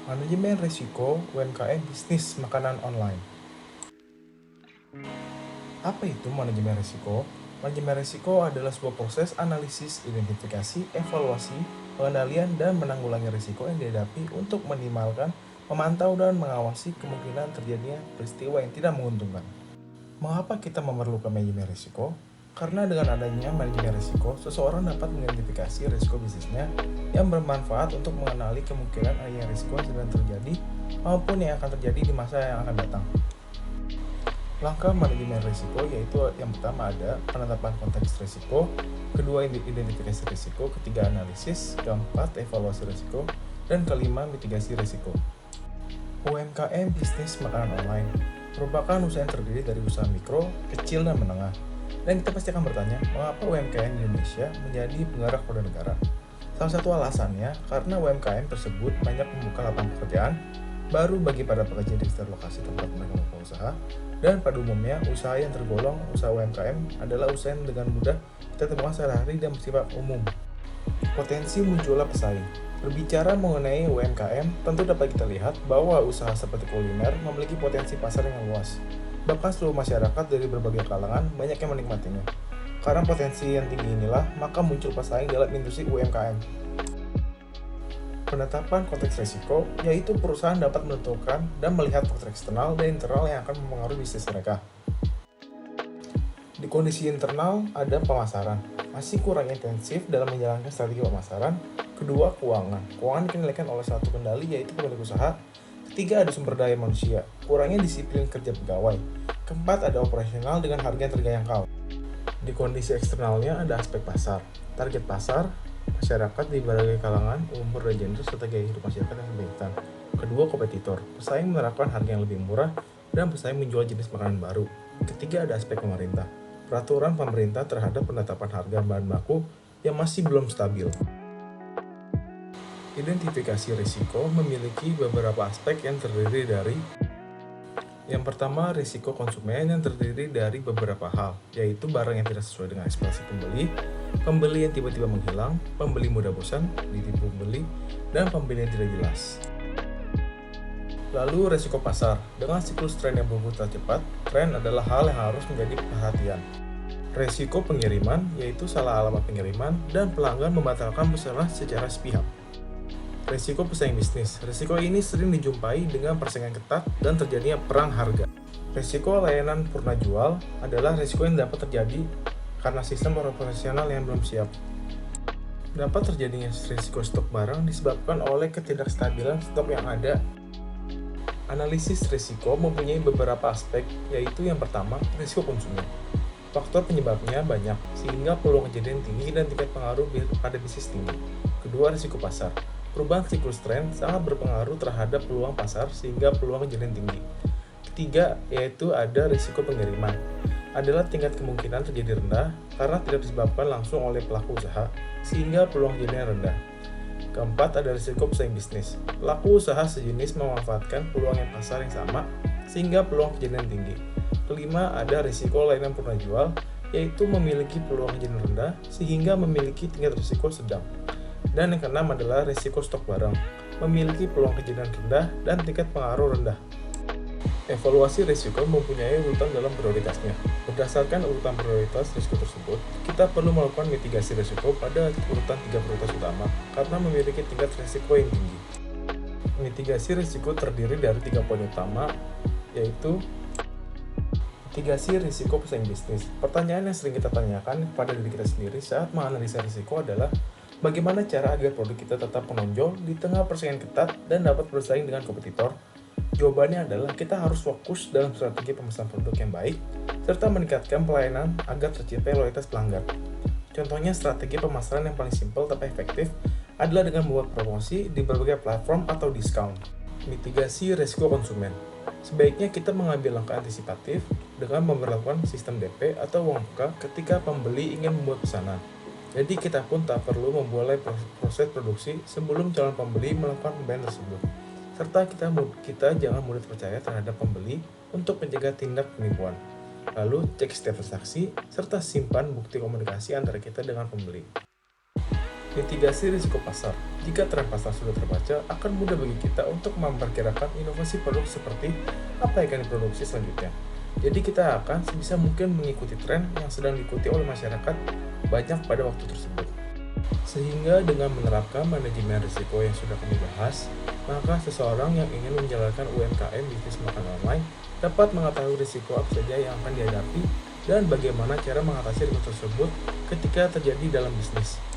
Manajemen risiko UMKM bisnis makanan online. Apa itu manajemen risiko? Manajemen risiko adalah sebuah proses analisis, identifikasi, evaluasi, pengendalian, dan menanggulangi risiko yang dihadapi untuk minimalkan, memantau, dan mengawasi kemungkinan terjadinya peristiwa yang tidak menguntungkan. Mengapa kita memerlukan manajemen risiko? Karena dengan adanya manajemen risiko, seseorang dapat mengidentifikasi risiko bisnisnya yang bermanfaat untuk mengenali kemungkinan adanya risiko yang sedang terjadi maupun yang akan terjadi di masa yang akan datang. Langkah manajemen risiko yaitu yang pertama ada penetapan konteks risiko, kedua identifikasi risiko, ketiga analisis, keempat evaluasi risiko, dan kelima mitigasi risiko. UMKM bisnis makanan online merupakan usaha yang terdiri dari usaha mikro, kecil, dan menengah. Dan kita pasti akan bertanya, mengapa UMKM di Indonesia menjadi penggerak roda negara? Salah satu alasannya karena UMKM tersebut banyak membuka lapangan pekerjaan baru bagi para pekerja di sekitar lokasi tempat mereka membuka usaha, dan pada umumnya usaha yang tergolong usaha UMKM adalah usaha yang dengan mudah kita temukan sehari-hari dan bersifat umum. Potensi munculnya pesaing. Berbicara mengenai UMKM, tentu dapat kita lihat bahwa usaha seperti kuliner memiliki potensi pasar yang luas. Bahkan seluruh masyarakat dari berbagai kalangan banyak yang menikmatinya. Karena potensi yang tinggi inilah, maka muncul pesaing dalam industri UMKM. Penetapan konteks risiko, yaitu perusahaan dapat menentukan dan melihat faktor eksternal dan internal yang akan mempengaruhi bisnis mereka. Di kondisi internal, ada pemasaran. Masih kurang intensif dalam menjalankan strategi pemasaran. Kedua, keuangan. Keuangan dikendalikan oleh satu kendali, yaitu pemilik usaha. Ketiga, ada sumber daya manusia. Kurangnya disiplin kerja pegawai. Keempat, ada operasional dengan harga yang terjangkau. Di kondisi eksternalnya ada aspek pasar. Target pasar, masyarakat di berbagai kalangan, umur, dan gender, serta gaya hidup masyarakat yang berbeda. Kedua, kompetitor. Pesaing menerapkan harga yang lebih murah dan pesaing menjual jenis makanan baru. Ketiga, ada aspek pemerintah. Peraturan pemerintah terhadap penetapan harga bahan baku yang masih belum stabil. Identifikasi risiko memiliki beberapa aspek yang terdiri dari yang pertama, risiko konsumen yang terdiri dari beberapa hal, yaitu barang yang tidak sesuai dengan ekspektasi pembeli, pembeli yang tiba-tiba menghilang, pembeli mudah bosan, ditipu pembeli, dan pembeli yang tidak jelas. Lalu, risiko pasar. Dengan siklus tren yang berputar cepat, tren adalah hal yang harus menjadi perhatian. Risiko pengiriman, yaitu salah alamat pengiriman, dan pelanggan membatalkan pesanan secara sepihak. Risiko pesaing bisnis. Risiko ini sering dijumpai dengan persaingan ketat dan terjadinya perang harga. Risiko layanan purna jual adalah risiko yang dapat terjadi karena sistem operasional yang belum siap. Dapat terjadinya risiko stok barang disebabkan oleh ketidakstabilan stok yang ada. Analisis risiko mempunyai beberapa aspek, yaitu yang pertama, risiko konsumen. Faktor penyebabnya banyak, sehingga peluang kejadian tinggi dan tingkat pengaruh pada bisnis tinggi. Kedua, risiko pasar. Perubahan siklus tren sangat berpengaruh terhadap peluang pasar sehingga peluang kejadian tinggi. Ketiga, yaitu ada risiko pengiriman. Adalah tingkat kemungkinan terjadi rendah karena tidak disebabkan langsung oleh pelaku usaha, sehingga peluang kejadian rendah. Keempat, ada risiko pesaing bisnis. Pelaku usaha sejenis memanfaatkan peluang yang pasar yang sama, sehingga peluang kejadian tinggi. Kelima, ada risiko layanan purna jual, yaitu memiliki peluang kejadian rendah, sehingga memiliki tingkat risiko sedang. Dan yang keenam adalah risiko stok barang, memiliki peluang kejadian rendah dan tingkat pengaruh rendah. Evaluasi risiko mempunyai urutan dalam prioritasnya. Berdasarkan urutan prioritas risiko tersebut, kita perlu melakukan mitigasi risiko pada urutan 3 prioritas utama karena memiliki tingkat risiko yang tinggi. Mitigasi risiko terdiri dari 3 poin utama, yaitu mitigasi risiko pesaing bisnis. Pertanyaan yang sering kita tanyakan kepada diri kita sendiri saat menganalisa risiko adalah bagaimana cara agar produk kita tetap menonjol di tengah persaingan ketat dan dapat bersaing dengan kompetitor? Jawabannya adalah kita harus fokus dalam strategi pemesanan produk yang baik, serta meningkatkan pelayanan agar tercapai loyalitas pelanggan. Contohnya strategi pemasaran yang paling simpel tapi efektif adalah dengan membuat promosi di berbagai platform atau diskon. Mitigasi risiko konsumen. Sebaiknya kita mengambil langkah antisipatif dengan memperlakukan sistem DP atau uang muka ketika pembeli ingin membuat pesanan. Jadi kita pun tak perlu memulai proses produksi sebelum calon pembeli melakukan pembayaran tersebut. Serta kita jangan mudah percaya terhadap pembeli untuk mencegah tindak penipuan. Lalu cek setiap transaksi serta simpan bukti komunikasi antara kita dengan pembeli. Mitigasi risiko pasar. Jika tren pasar sudah terbaca, akan mudah bagi kita untuk memperkirakan inovasi produk seperti apa yang akan diproduksi selanjutnya. Jadi kita akan sebisa mungkin mengikuti tren yang sedang diikuti oleh masyarakat banyak pada waktu tersebut. Sehingga dengan menerapkan manajemen risiko yang sudah kami bahas, maka seseorang yang ingin menjalankan UMKM bisnis makanan online dapat mengetahui risiko apa saja yang akan dihadapi dan bagaimana cara mengatasi risiko tersebut ketika terjadi dalam bisnis.